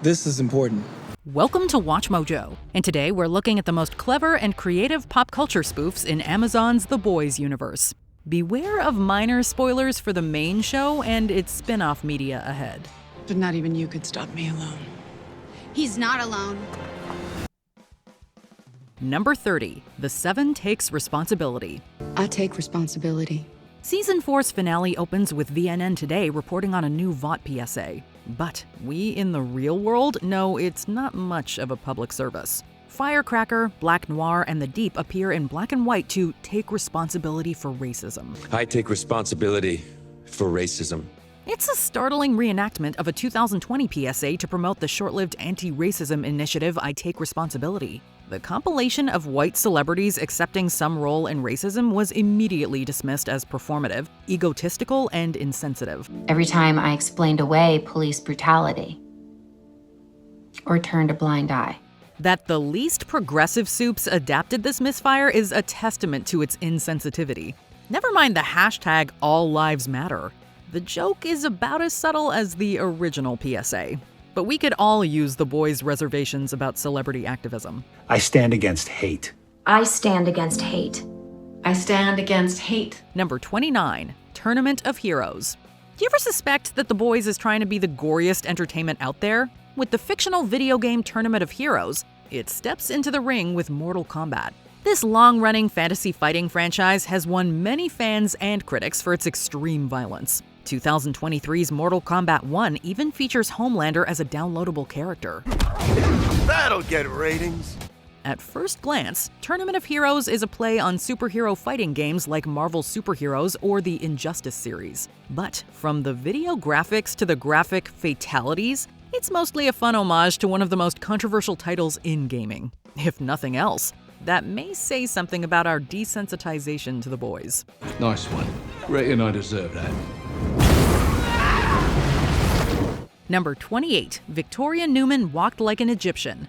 This is important. Welcome to WatchMojo, and today we're looking at the most clever and creative pop culture spoofs in Amazon's The Boys universe. Beware of minor spoilers for the main show and its spin-off media ahead. But not even you could stop me alone. He's not alone. Number 30. The Seven Takes Responsibility. I take responsibility. Season 4's finale opens with VNN Today reporting on a new VOT PSA. But we in the real world know it's not much of a public service. Firecracker, Black Noir, and The Deep appear in black and white to take responsibility for racism. I take responsibility for racism. It's a startling reenactment of a 2020 PSA to promote the short-lived anti-racism initiative I Take Responsibility. The compilation of white celebrities accepting some role in racism was immediately dismissed as performative, egotistical, and insensitive. Every time I explained away police brutality or turned a blind eye. That the least progressive soups adapted this misfire is a testament to its insensitivity. Never mind the hashtag All Lives Matter. The joke is about as subtle as the original PSA. But we could all use The Boys' reservations about celebrity activism. I stand against hate. I stand against hate. I stand against hate. Number 29. Tournament of Heroes. Do you ever suspect that The Boys is trying to be the goriest entertainment out there? With the fictional video game Tournament of Heroes, it steps into the ring with Mortal Kombat. This long-running fantasy fighting franchise has won many fans and critics for its extreme violence. 2023's Mortal Kombat 1 even features Homelander as a downloadable character. That'll get ratings. At first glance, Tournament of Heroes is a play on superhero fighting games like Marvel's Superheroes or the Injustice series. But from the video graphics to the graphic fatalities, it's mostly a fun homage to one of the most controversial titles in gaming. If nothing else, that may say something about our desensitization to The Boys. Nice one. Reckon I deserve that. Number 28. Victoria Newman walked like an Egyptian.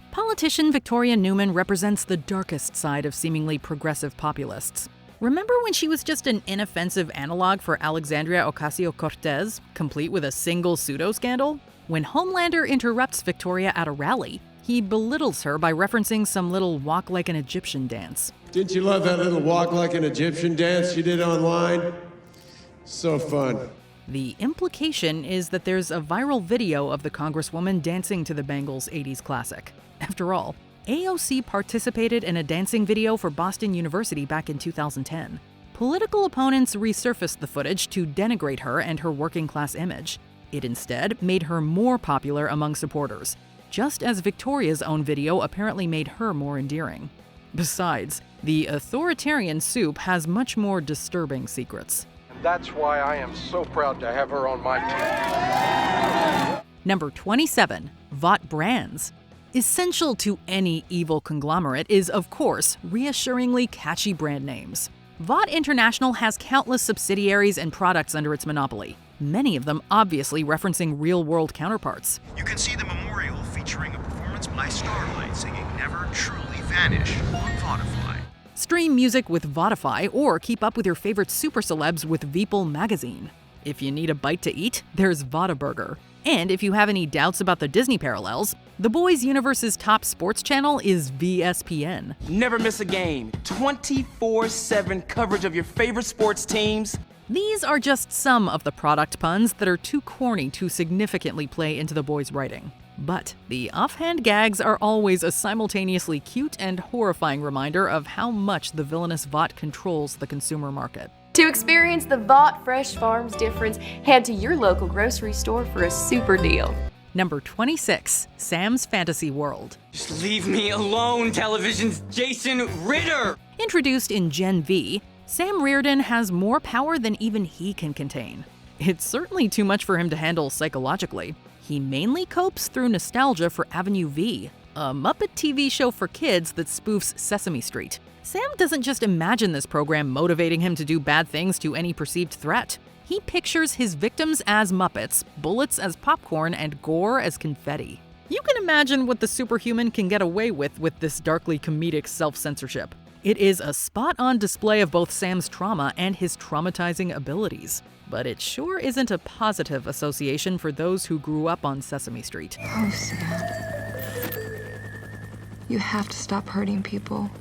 Politician Victoria Newman represents the darkest side of seemingly progressive populists. Remember when she was just an inoffensive analog for Alexandria Ocasio-Cortez, complete with a single pseudo-scandal? When Homelander interrupts Victoria at a rally, he belittles her by referencing some little walk like an Egyptian dance. Didn't you love that little walk like an Egyptian dance you did online? So fun. The implication is that there's a viral video of the Congresswoman dancing to the Bangles' 80s classic. After all, AOC participated in a dancing video for Boston University back in 2010. Political opponents resurfaced the footage to denigrate her and her working-class image. It instead made her more popular among supporters, just as Victoria's own video apparently made her more endearing. Besides, the authoritarian soup has much more disturbing secrets. That's why I am so proud to have her on my team. Number 27. VOT brands. Essential to any evil conglomerate is, of course, reassuringly catchy brand names. VOT International has countless subsidiaries and products under its monopoly, many of them obviously referencing real-world counterparts. You can see the memorial featuring a performance by Starlight singing Never Truly Vanish on Spotify. Stream music with Votify or keep up with your favorite super celebs with Veeple magazine. If you need a bite to eat, there's Votaburger. And if you have any doubts about the Disney parallels, The Boys universe's top sports channel is VSPN. Never miss a game. 24/7 coverage of your favorite sports teams. These are just some of the product puns that are too corny to significantly play into The Boys' writing. But the offhand gags are always a simultaneously cute and horrifying reminder of how much the villainous VOT controls the consumer market. To experience the VOT Fresh Farms difference, head to your local grocery store for a super deal. Number 26. Sam's Fantasy World. Just leave me alone, television's Jason Ritter! Introduced in Gen V, Sam Reardon has more power than even he can contain. It's certainly too much for him to handle psychologically. He mainly copes through nostalgia for Avenue V, a Muppet TV show for kids that spoofs Sesame Street. Sam doesn't just imagine this program motivating him to do bad things to any perceived threat. He pictures his victims as Muppets, bullets as popcorn, and gore as confetti. You can imagine what the superhuman can get away with this darkly comedic self-censorship. It is a spot-on display of both Sam's trauma and his traumatizing abilities. but it sure isn't a positive association for those who grew up on Sesame Street. Oh, Sam. You have to stop hurting people.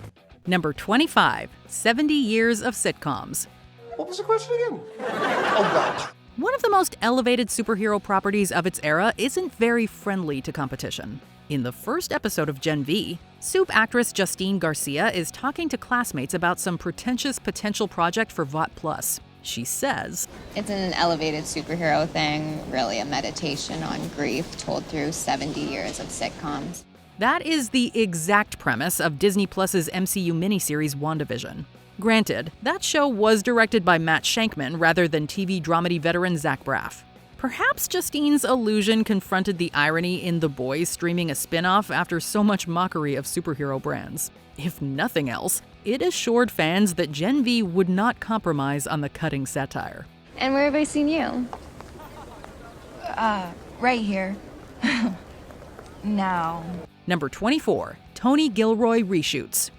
Number 25, 70 years of sitcoms. What was the question again? Oh, God. One of the most elevated superhero properties of its era isn't very friendly to competition. In the first episode of Gen V, Soup actress Justine Garcia is talking to classmates about some pretentious potential project for VOT+. She says, "It's an elevated superhero thing, really a meditation on grief told through 70 years of sitcoms." That is the exact premise of Disney Plus's MCU miniseries WandaVision. Granted, that show was directed by Matt Shankman rather than TV dramedy veteran Zach Braff. Perhaps Justine's illusion confronted the irony in The Boys streaming a spin-off after so much mockery of superhero brands. If nothing else, it assured fans that Gen V would not compromise on the cutting satire. And where have I seen you? Right here. Now. Number 24, Tony Gilroy reshoots.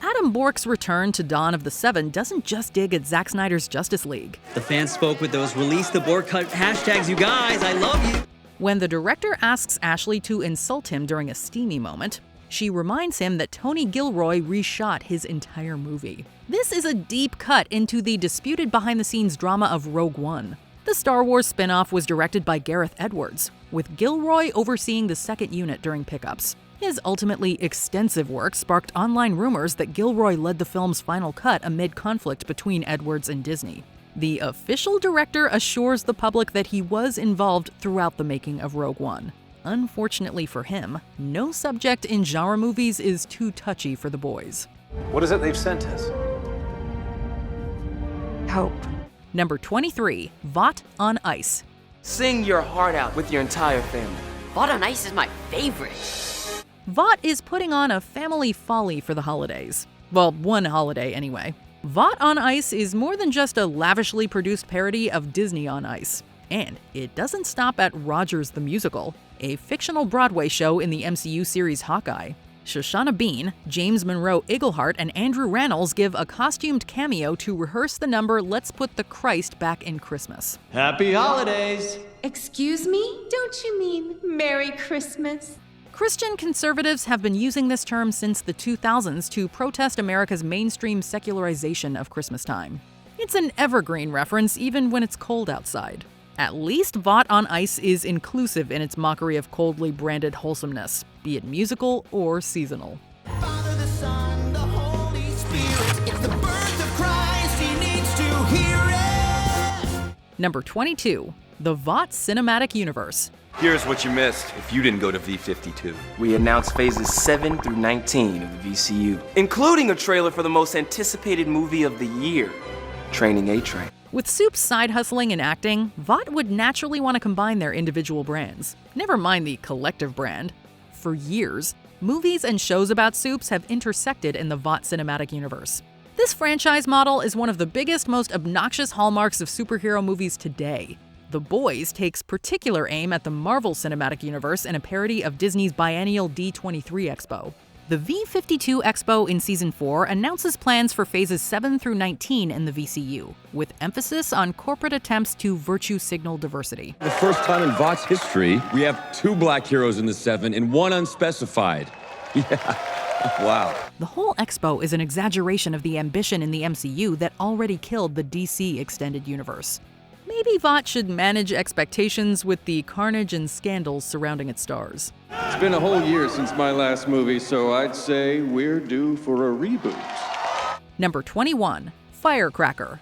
Adam Bork's return to Dawn of the Seven doesn't just dig at Zack Snyder's Justice League. The fans spoke with those release the Bork cut hashtags, you guys, I love you. When the director asks Ashley to insult him during a steamy moment, she reminds him that Tony Gilroy reshot his entire movie. This is a deep cut into the disputed behind-the-scenes drama of Rogue One. The Star Wars spin-off was directed by Gareth Edwards, with Gilroy overseeing the second unit during pickups. His ultimately extensive work sparked online rumors that Gilroy led the film's final cut amid conflict between Edwards and Disney. The official director assures the public that he was involved throughout the making of Rogue One. Unfortunately for him, no subject in genre movies is too touchy for the boys. What is it they've sent us? Hope. Number 23, VOT on Ice. Sing your heart out with your entire family. VOT on Ice is my favorite. VOT is putting on a family folly for the holidays. Well, one holiday anyway. VOT on Ice is more than just a lavishly produced parody of Disney on Ice. And it doesn't stop at Rogers the Musical, a fictional Broadway show in the MCU series Hawkeye. Shoshana Bean, James Monroe Iglehart, and Andrew Rannells give a costumed cameo to rehearse the number Let's Put the Christ Back in Christmas. Happy holidays! Excuse me? Don't you mean Merry Christmas? Christian conservatives have been using this term since the 2000s to protest America's mainstream secularization of Christmas time. It's an evergreen reference even when it's cold outside. At least VOT on Ice is inclusive in its mockery of coldly branded wholesomeness, be it musical or seasonal. Father, the Son, the Holy Spirit, it's the birth of Christ, he needs to hear it! Number 22, the VOT Cinematic Universe. Here's what you missed if you didn't go to V52. We announced phases 7 through 19 of the VCU, including a trailer for the most anticipated movie of the year, Training A-Train. With Soup's side hustling and acting, VOT would naturally want to combine their individual brands, never mind the collective brand. For years, movies and shows about Soups have intersected in the VOT cinematic universe. This franchise model is one of the biggest, most obnoxious hallmarks of superhero movies today. The Boys takes particular aim at the Marvel Cinematic Universe in a parody of Disney's biennial D23 Expo. The V52 Expo in Season 4 announces plans for phases 7 through 19 in the VCU, with emphasis on corporate attempts to virtue signal diversity. The first time in VOT's history, we have 2 black heroes in the 7 and 1 unspecified. Yeah, wow. The whole Expo is an exaggeration of the ambition in the MCU that already killed the DC Extended Universe. Maybe VOT should manage expectations with the carnage and scandals surrounding its stars. It's been a whole year since my last movie, so I'd say we're due for a reboot. Number 21, Firecracker.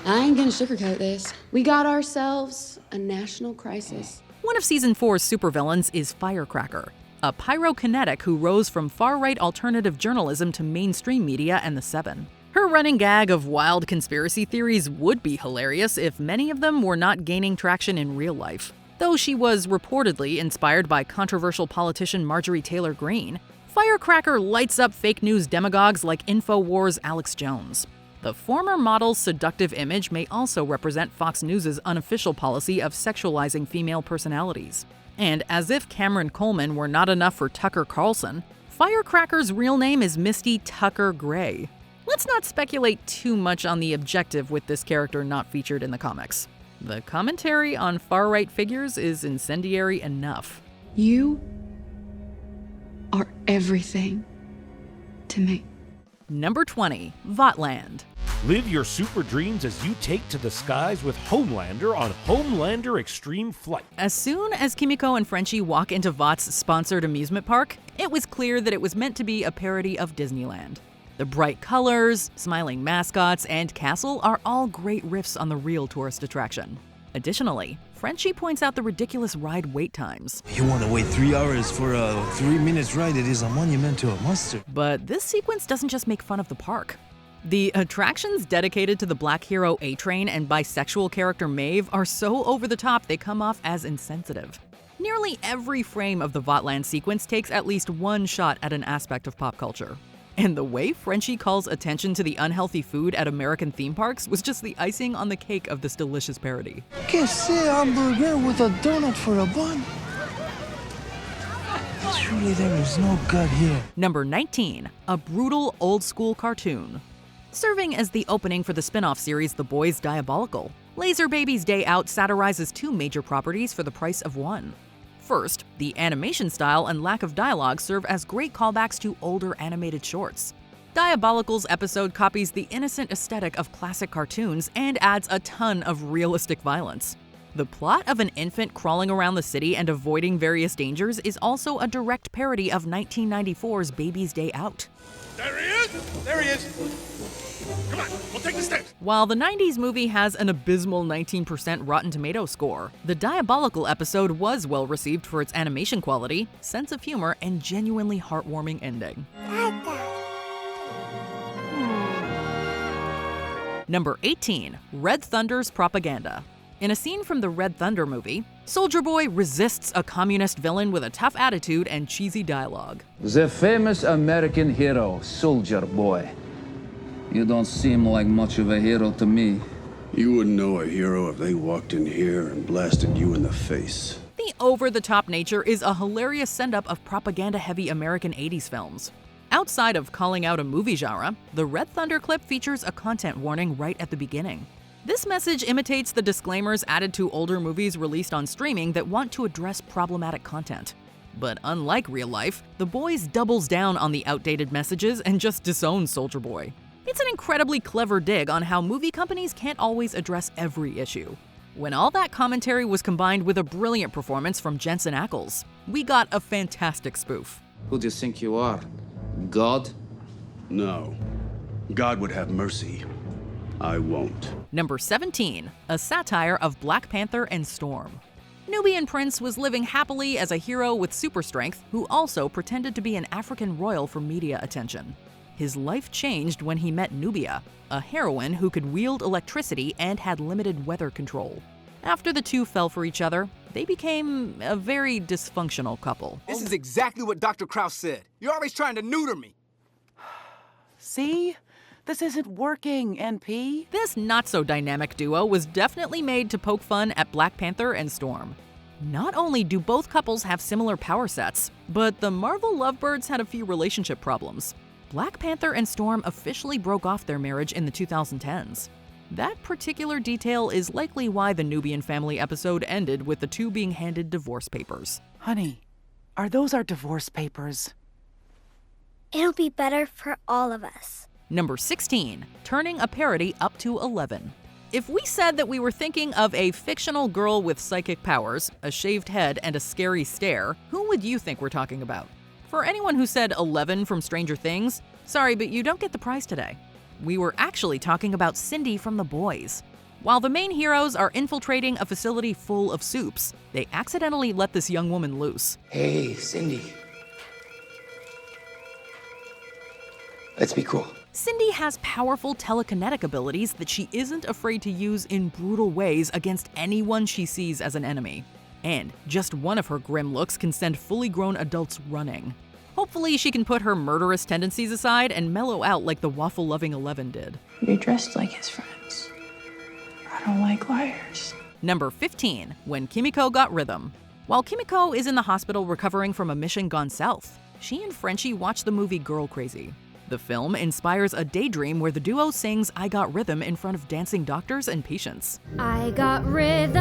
I ain't gonna sugarcoat this. We got ourselves a national crisis. One of Season 4's supervillains is Firecracker, a pyrokinetic who rose from far-right alternative journalism to mainstream media and the Seven. Her running gag of wild conspiracy theories would be hilarious if many of them were not gaining traction in real life. Though she was reportedly inspired by controversial politician Marjorie Taylor Greene, Firecracker lights up fake news demagogues like InfoWars' Alex Jones. The former model's seductive image may also represent Fox News' unofficial policy of sexualizing female personalities. And as if Cameron Coleman were not enough for Tucker Carlson, Firecracker's real name is Misty Tucker Gray. Let's not speculate too much on the objective with this character not featured in the comics. The commentary on far-right figures is incendiary enough. You are everything to me. Number 20, Votland. Live your super dreams as you take to the skies with Homelander on Homelander Extreme Flight. As soon as Kimiko and Frenchie walk into Vought's sponsored amusement park, it was clear that it was meant to be a parody of Disneyland. The bright colors, smiling mascots, and castle are all great riffs on the real tourist attraction. Additionally, Frenchie points out the ridiculous ride wait times. You want to wait 3 hours for a 3 minutes ride? It is a monument to a monster. But this sequence doesn't just make fun of the park. The attractions dedicated to the black hero A-Train and bisexual character Maeve are so over the top they come off as insensitive. Nearly every frame of the Votland sequence takes at least one shot at an aspect of pop culture. And the way Frenchie calls attention to the unhealthy food at American theme parks was just the icing on the cake of this delicious parody. Que c'est hamburger with a donut for a bun? Surely there is no gut here. Number 19, a brutal old-school cartoon. Serving as the opening for the spin-off series The Boys Diabolical, Laser Baby's Day Out satirizes two major properties for the price of one. First, the animation style and lack of dialogue serve as great callbacks to older animated shorts. Diabolical's episode copies the innocent aesthetic of classic cartoons and adds a ton of realistic violence. The plot of an infant crawling around the city and avoiding various dangers is also a direct parody of 1994's Baby's Day Out. There he is! There he is! Come on, we'll take the stairs! While the 90s movie has an abysmal 19% Rotten Tomatoes score, the Diabolical episode was well received for its animation quality, sense of humor, and genuinely heartwarming ending. Number 18, Red Thunder's Propaganda. In a scene from the Red Thunder movie, Soldier Boy resists a communist villain with a tough attitude and cheesy dialogue. The famous American hero, Soldier Boy. You don't seem like much of a hero to me. You wouldn't know a hero if they walked in here and blasted you in the face. The over-the-top nature is a hilarious send-up of propaganda-heavy American 80s films. Outside of calling out a movie genre, the Red Thunder clip features a content warning right at the beginning. This message imitates the disclaimers added to older movies released on streaming that want to address problematic content. But unlike real life, The Boys doubles down on the outdated messages and just disowns Soldier Boy. It's an incredibly clever dig on how movie companies can't always address every issue. When all that commentary was combined with a brilliant performance from Jensen Ackles, we got a fantastic spoof. Who do you think you are? God? No. God would have mercy. I won't. Number 17, a satire of Black Panther and Storm. Nubian Prince was living happily as a hero with super strength who also pretended to be an African royal for media attention. His life changed when he met Nubia, a heroine who could wield electricity and had limited weather control. After the two fell for each other, they became a very dysfunctional couple. This is exactly what Dr. Krauss said. You're always trying to neuter me. See? This isn't working, NP. This not-so-dynamic duo was definitely made to poke fun at Black Panther and Storm. Not only do both couples have similar power sets, but the Marvel Lovebirds had a few relationship problems. Black Panther and Storm officially broke off their marriage in the 2010s. That particular detail is likely why the Nubian family episode ended with the two being handed divorce papers. Honey, are those our divorce papers? It'll be better for all of us. Number 16, turning a parody up to 11. If we said that we were thinking of a fictional girl with psychic powers, a shaved head, and a scary stare, who would you think we're talking about? For anyone who said 11 from Stranger Things, sorry, but you don't get the prize today. We were actually talking about Cindy from The Boys. While the main heroes are infiltrating a facility full of soups, they accidentally let this young woman loose. Hey, Cindy. Let's be cool. Cindy has powerful telekinetic abilities that she isn't afraid to use in brutal ways against anyone she sees as an enemy. And just one of her grim looks can send fully grown adults running. Hopefully she can put her murderous tendencies aside and mellow out like the waffle-loving 11 did. You're dressed like his friends. I don't like liars. Number 15, when Kimiko got rhythm. While Kimiko is in the hospital recovering from a mission gone south, she and Frenchie watch the movie Girl Crazy. The film inspires a daydream where the duo sings I Got Rhythm in front of dancing doctors and patients. I got rhythm,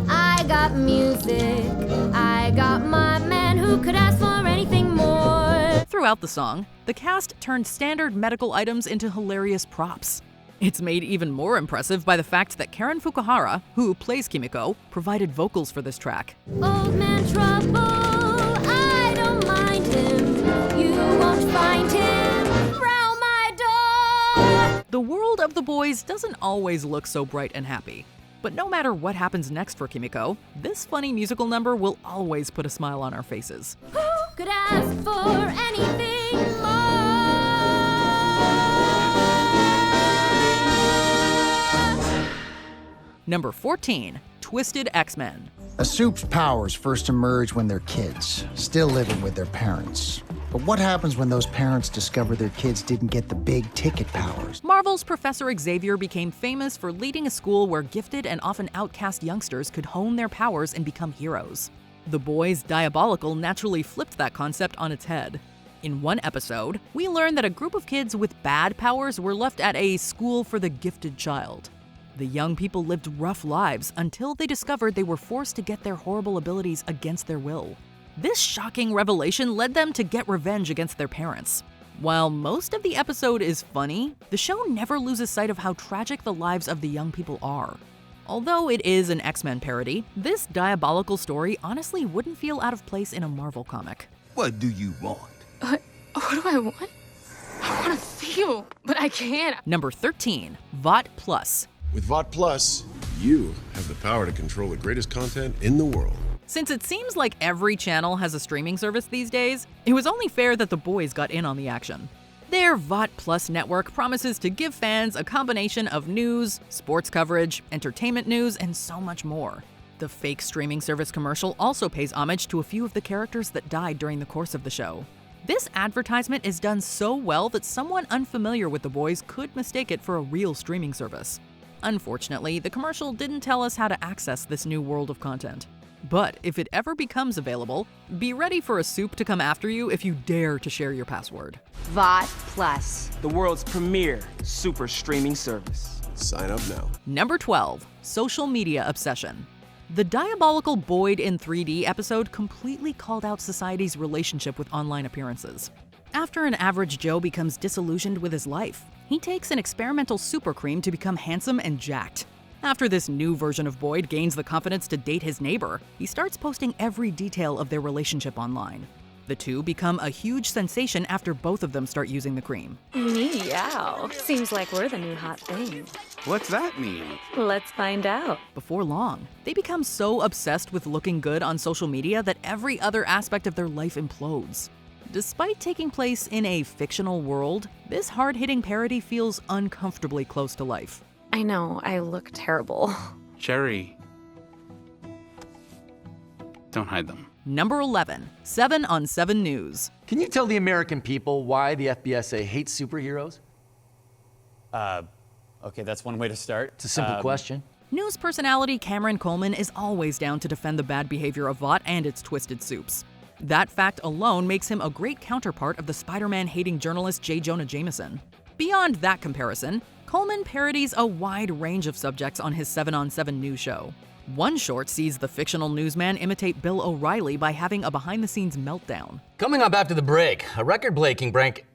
I got music, I got my man who could ask for anything more. Throughout the song, the cast turned standard medical items into hilarious props. It's made even more impressive by the fact that Karen Fukuhara, who plays Kimiko, provided vocals for this track. Old man trouble, I don't mind him, you won't find him round my door. The world of the boys doesn't always look so bright and happy. But no matter what happens next for Kimiko, this funny musical number will always put a smile on our faces. Who could ask for anything more? Number 14, Twisted X-Men. A soup's powers first emerge when they're kids, still living with their parents. But what happens when those parents discover their kids didn't get the big ticket powers? Marvel's Professor Xavier became famous for leading a school where gifted and often outcast youngsters could hone their powers and become heroes. The boys' Diabolical naturally flipped that concept on its head. In one episode, we learn that a group of kids with bad powers were left at a school for the gifted child. The young people lived rough lives until they discovered they were forced to get their horrible abilities against their will. This shocking revelation led them to get revenge against their parents. While most of the episode is funny, the show never loses sight of how tragic the lives of the young people are. Although it is an X-Men parody, this diabolical story honestly wouldn't feel out of place in a Marvel comic. What do you want? What do I want? I want to feel, but I can't. Number 13, VOT Plus. With VOT Plus, you have the power to control the greatest content in the world. Since it seems like every channel has a streaming service these days, it was only fair that the boys got in on the action. Their VOT Plus network promises to give fans a combination of news, sports coverage, entertainment news, and so much more. The fake streaming service commercial also pays homage to a few of the characters that died during the course of the show. This advertisement is done so well that someone unfamiliar with the boys could mistake it for a real streaming service. Unfortunately, the commercial didn't tell us how to access this new world of content. But if it ever becomes available, be ready for a soup to come after you if you dare to share your password. VOT Plus. The world's premier super streaming service. Sign up now. Number 12, Social Media Obsession. The diabolical Boyd in 3D episode completely called out society's relationship with online appearances. After an average Joe becomes disillusioned with his life, he takes an experimental super cream to become handsome and jacked. After this new version of Boyd gains the confidence to date his neighbor, he starts posting every detail of their relationship online. The two become a huge sensation after both of them start using the cream. Meow. Seems like we're the new hot thing. What's that mean? Let's find out. Before long, they become so obsessed with looking good on social media that every other aspect of their life implodes. Despite taking place in a fictional world, this hard-hitting parody feels uncomfortably close to life. I know, I look terrible. Cherry. Don't hide them. Number 11, 7 on 7 News. Can you tell the American people why the FBSA hates superheroes? Okay, that's one way to start. It's a simple question. News personality Cameron Coleman is always down to defend the bad behavior of VOT and its twisted soups. That fact alone makes him a great counterpart of the Spider-Man-hating journalist J. Jonah Jameson. Beyond that comparison, Coleman parodies a wide range of subjects on his 7 on 7 news show. One short sees the fictional newsman imitate Bill O'Reilly by having a behind-the-scenes meltdown. Coming up after the break, a record-breaking break.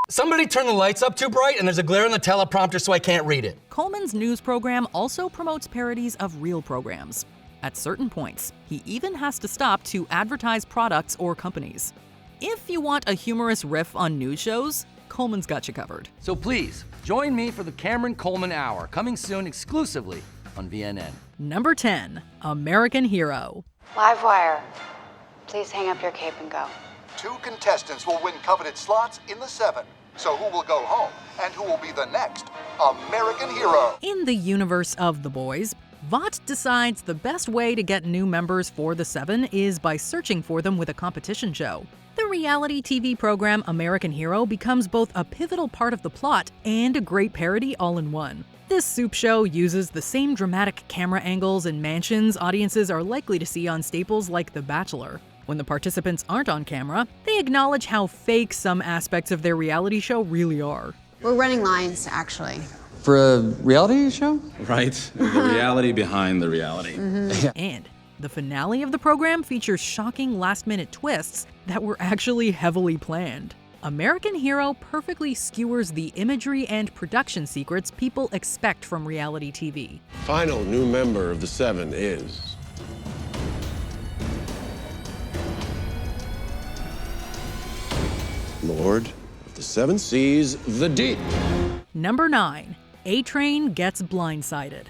Somebody turn the lights up too bright and there's a glare on the teleprompter so I can't read it. Coleman's news program also promotes parodies of real programs. At certain points, he even has to stop to advertise products or companies. If you want a humorous riff on news shows, Coleman's got you covered. So please, join me for the Cameron Coleman Hour, coming soon exclusively on VNN. Number 10, American Hero. Livewire. Please hang up your cape and go. 2 contestants will win coveted slots in the 7. So who will go home and who will be the next American Hero? In the universe of The Boys, VOT decides the best way to get new members for the 7 is by searching for them with a competition show. The reality TV program American Hero becomes both a pivotal part of the plot and a great parody all in one. This soup show uses the same dramatic camera angles and mansions audiences are likely to see on staples like The Bachelor. When the participants aren't on camera, they acknowledge how fake some aspects of their reality show really are. We're running lines, actually. For a reality show? Right. The reality behind the reality. And the finale of the program features shocking last-minute twists that were actually heavily planned. American Hero perfectly skewers the imagery and production secrets people expect from reality TV. Final new member of the Seven is... Lord of the Seven Seas, the Deep. Number 9. A-Train gets blindsided.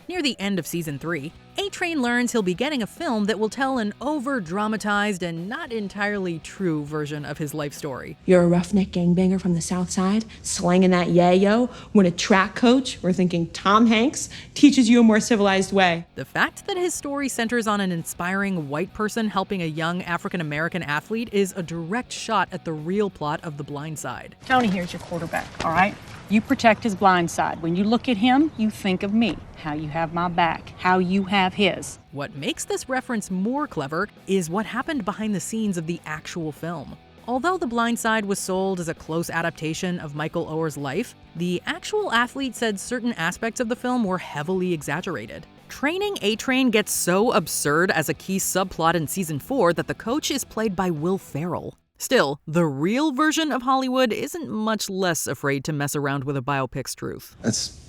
Near the end of season 3, A-Train learns he'll be getting a film that will tell an over-dramatized and not entirely true version of his life story. You're a roughneck gangbanger from the South Side, slanging that yayo, when a track coach, we're thinking Tom Hanks, teaches you a more civilized way. The fact that his story centers on an inspiring white person helping a young African-American athlete is a direct shot at the real plot of The Blind Side. Tony here's your quarterback, all right? You protect his blind side. When you look at him, you think of me, how you have my back, how you have his. What makes this reference more clever is what happened behind the scenes of the actual film. Although The Blind Side was sold as a close adaptation of Michael Oher's life, the actual athlete said certain aspects of the film were heavily exaggerated. Training A-Train gets so absurd as a key subplot in season 4 that the coach is played by Will Ferrell. Still, the real version of Hollywood isn't much less afraid to mess around with a biopic's truth. That's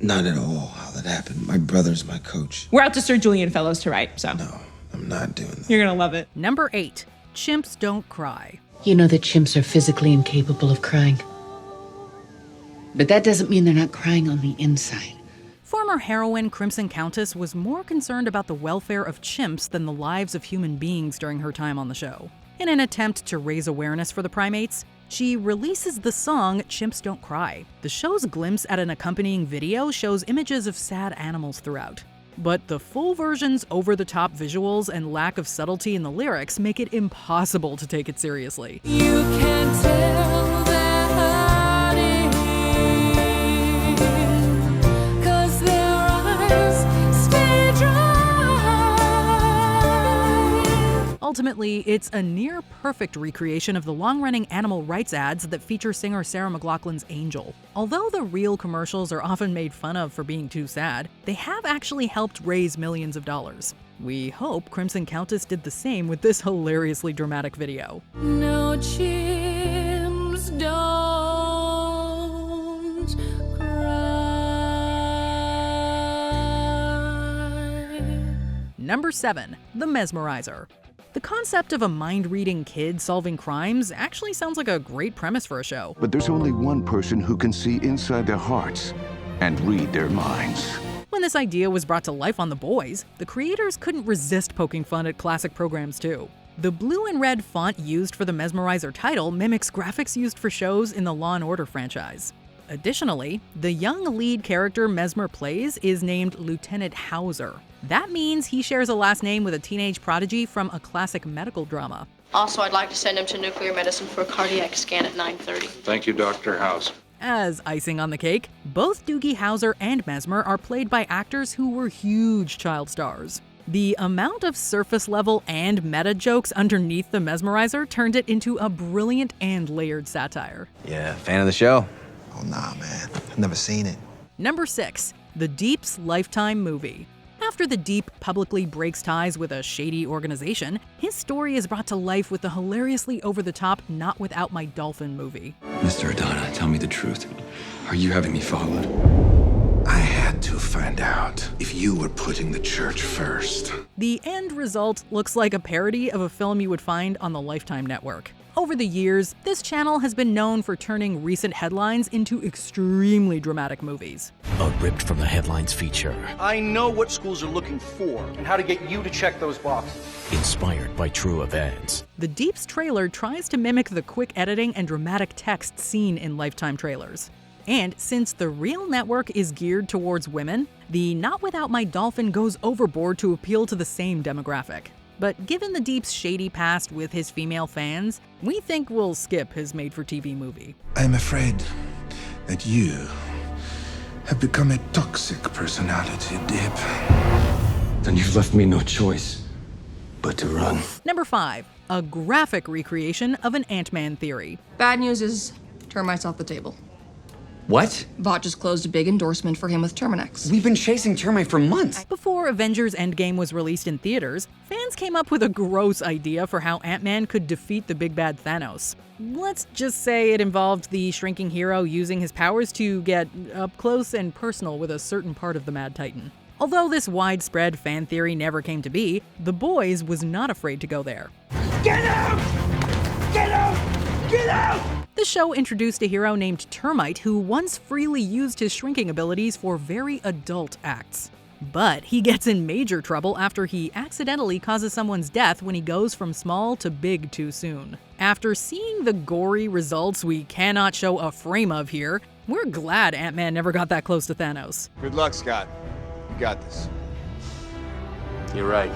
not at all how that happened. My brother's my coach. We're out to Sir Julian Fellows to write, so. No, I'm not doing that. You're gonna love it. Number 8. Chimps don't cry. You know that chimps are physically incapable of crying. But that doesn't mean they're not crying on the inside. Former heroine Crimson Countess was more concerned about the welfare of chimps than the lives of human beings during her time on the show. In an attempt to raise awareness for the primates, she releases the song Chimps Don't Cry. The show's glimpse at an accompanying video shows images of sad animals throughout. But the full version's over-the-top visuals and lack of subtlety in the lyrics make it impossible to take it seriously. You can tell they're hurting, 'cause their eyes stay dry. Ultimately, it's a near-perfect recreation of the long-running animal rights ads that feature singer Sarah McLachlan's Angel. Although the real commercials are often made fun of for being too sad, they have actually helped raise millions of dollars. We hope Crimson Countess did the same with this hilariously dramatic video. No, chimps don't cry. Number 7. The Mesmerizer. The concept of a mind-reading kid solving crimes actually sounds like a great premise for a show. But there's only one person who can see inside their hearts and read their minds. When this idea was brought to life on The Boys, the creators couldn't resist poking fun at classic programs too. The blue and red font used for the Mesmerizer title mimics graphics used for shows in the Law & Order franchise. Additionally, the young lead character Mesmer plays is named Lieutenant Hauser. That means he shares a last name with a teenage prodigy from a classic medical drama. Also, I'd like to send him to nuclear medicine for a cardiac scan at 9:30. Thank you, Dr. House. As icing on the cake, both Doogie Howser and Mesmer are played by actors who were huge child stars. The amount of surface-level and meta jokes underneath the Mesmerizer turned it into a brilliant and layered satire. Yeah, fan of the show? Oh, nah, man. I've never seen it. Number 6. The Deep's Lifetime movie. After the Deep publicly breaks ties with a shady organization, his story is brought to life with the hilariously over-the-top Not Without My Dolphin movie. Mr. Adana, tell me the truth. Are you having me followed? I had to find out if you were putting the church first. The end result looks like a parody of a film you would find on the Lifetime network. Over the years, this channel has been known for turning recent headlines into extremely dramatic movies. A ripped from the headlines feature. I know what schools are looking for and how to get you to check those boxes. Inspired by true events. The Deep's trailer tries to mimic the quick editing and dramatic text seen in Lifetime trailers. And since the real network is geared towards women, the Not Without My Dolphin goes overboard to appeal to the same demographic. But given the Deep's shady past with his female fans, we think we'll skip his made-for-TV movie. I'm afraid that you have become a toxic personality, Deep. Then you've left me no choice but to run. Number 5. A graphic recreation of an Ant-Man theory. Bad news is Termite's off the table. What? Vought just closed a big endorsement for him with Terminex. We've been chasing Termite for months. Before Avengers Endgame was released in theaters, fans came up with a gross idea for how Ant-Man could defeat the big bad Thanos. Let's just say it involved the shrinking hero using his powers to get up close and personal with a certain part of the Mad Titan. Although this widespread fan theory never came to be, The Boys was not afraid to go there. Get out! Get out! Get out! The show introduced a hero named Termite who once freely used his shrinking abilities for very adult acts. But he gets in major trouble after he accidentally causes someone's death when he goes from small to big too soon. After seeing the gory results we cannot show a frame of here, we're glad Ant-Man never got that close to Thanos. Good luck, Scott. You got this. You're right.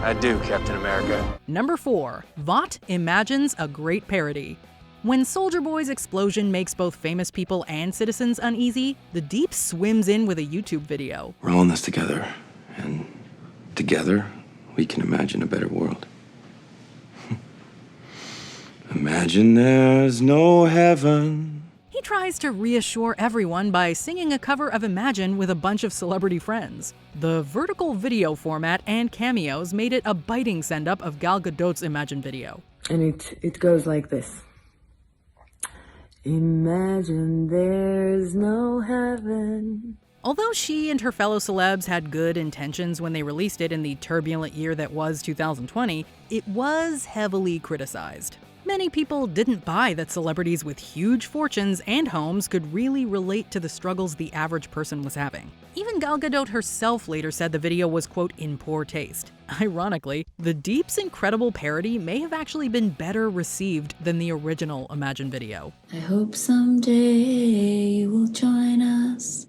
I do, Captain America. Number 4. Vought imagines a great parody. When Soldier Boy's explosion makes both famous people and citizens uneasy, The Deep swims in with a YouTube video. We're all in this together, and together we can imagine a better world. Imagine there's no heaven. He tries to reassure everyone by singing a cover of Imagine with a bunch of celebrity friends. The vertical video format and cameos made it a biting send-up of Gal Gadot's Imagine video. And it goes like this. Imagine there's no heaven. Although she and her fellow celebs had good intentions when they released it in the turbulent year that was 2020, it was heavily criticized. Many people didn't buy that celebrities with huge fortunes and homes could really relate to the struggles the average person was having. Even Gal Gadot herself later said the video was, quote, in poor taste. Ironically, The Deep's incredible parody may have actually been better received than the original Imagine video. I hope someday you will join us.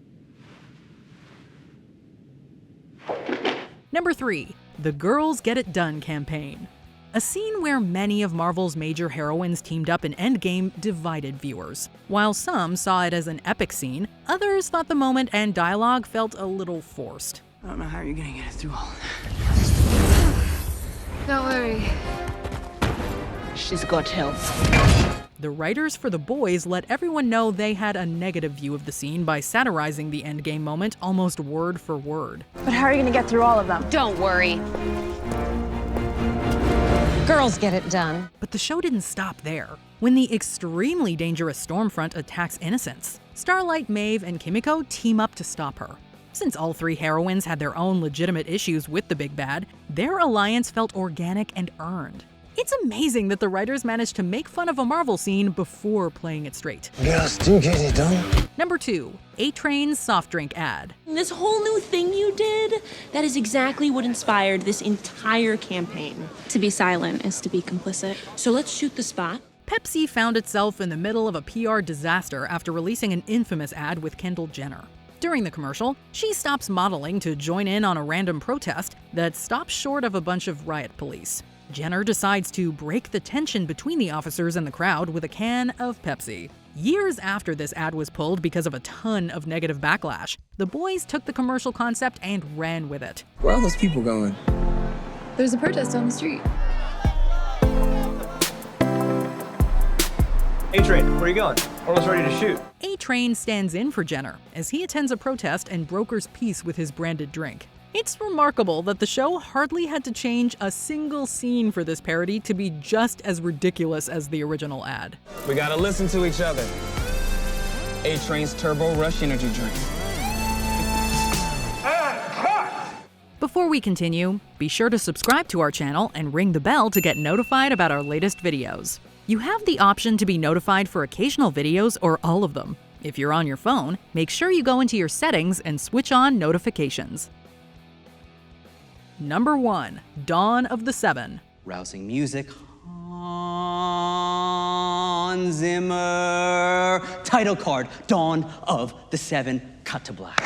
Number 3. The Girls Get It Done campaign. A scene where many of Marvel's major heroines teamed up in Endgame divided viewers. While some saw it as an epic scene, others thought the moment and dialogue felt a little forced. I don't know how you're gonna get it through all of that. Don't worry. She's got help. The writers for The Boys let everyone know they had a negative view of the scene by satirizing the Endgame moment almost word for word. But how are you gonna get through all of them? Don't worry. Girls get it done. But the show didn't stop there. When the extremely dangerous Stormfront attacks innocents, Starlight, Maeve, and Kimiko team up to stop her. Since all three heroines had their own legitimate issues with the big bad, their alliance felt organic and earned. It's amazing that the writers managed to make fun of a Marvel scene before playing it straight. Girls do get it done. Number 2. A-Train's soft drink ad. This whole new thing you did, that is exactly what inspired this entire campaign. To be silent is to be complicit. So let's shoot the spot. Pepsi found itself in the middle of a PR disaster after releasing an infamous ad with Kendall Jenner. During the commercial, she stops modeling to join in on a random protest that stops short of a bunch of riot police. Jenner decides to break the tension between the officers and the crowd with a can of Pepsi. Years after this ad was pulled because of a ton of negative backlash, the boys took the commercial concept and ran with it. Where are those people going? There's a protest on the street. A-Train, where are you going? Almost ready to shoot. A-Train stands in for Jenner as he attends a protest and brokers peace with his branded drink. It's remarkable that the show hardly had to change a single scene for this parody to be just as ridiculous as the original ad. We gotta listen to each other. A-Train's Turbo Rush energy drink. Before we continue, be sure to subscribe to our channel and ring the bell to get notified about our latest videos. You have the option to be notified for occasional videos or all of them. If you're on your phone, make sure you go into your settings and switch on notifications. Number 1. Dawn of the Seven. Rousing music. Hans Zimmer. Title card, Dawn of the Seven. Cut to black.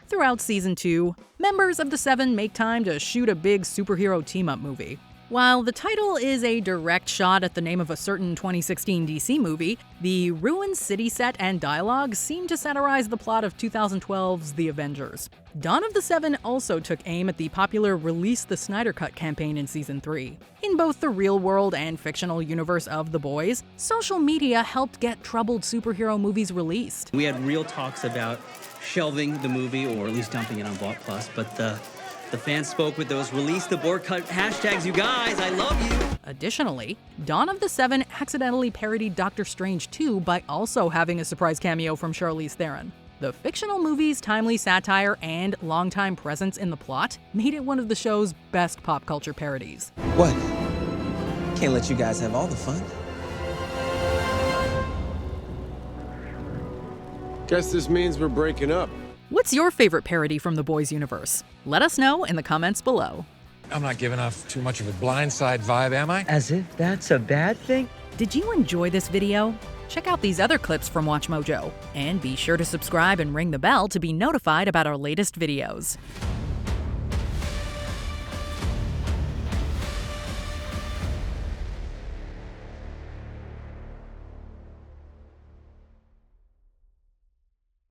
Throughout Season 2, members of the Seven make time to shoot a big superhero team-up movie. While the title is a direct shot at the name of a certain 2016 DC movie, the ruined city set and dialogue seem to satirize the plot of 2012's The Avengers. Dawn of the Seven also took aim at the popular Release the Snyder Cut campaign in Season 3. In both the real-world and fictional universe of The Boys, social media helped get troubled superhero movies released. We had real talks about shelving the movie, or at least dumping it on Vault Plus, but the fans spoke with those Release the Board Cut hashtags. You guys, I love you! Additionally, Dawn of the Seven accidentally parodied Doctor Strange 2 by also having a surprise cameo from Charlize Theron. The fictional movie's timely satire and longtime presence in the plot made it one of the show's best pop culture parodies. What? Can't let you guys have all the fun. Guess this means we're breaking up. What's your favorite parody from the Boys universe? Let us know in the comments below. I'm not giving off too much of a blindside vibe, am I? As if that's a bad thing? Did you enjoy this video? Check out these other clips from WatchMojo, and be sure to subscribe and ring the bell to be notified about our latest videos.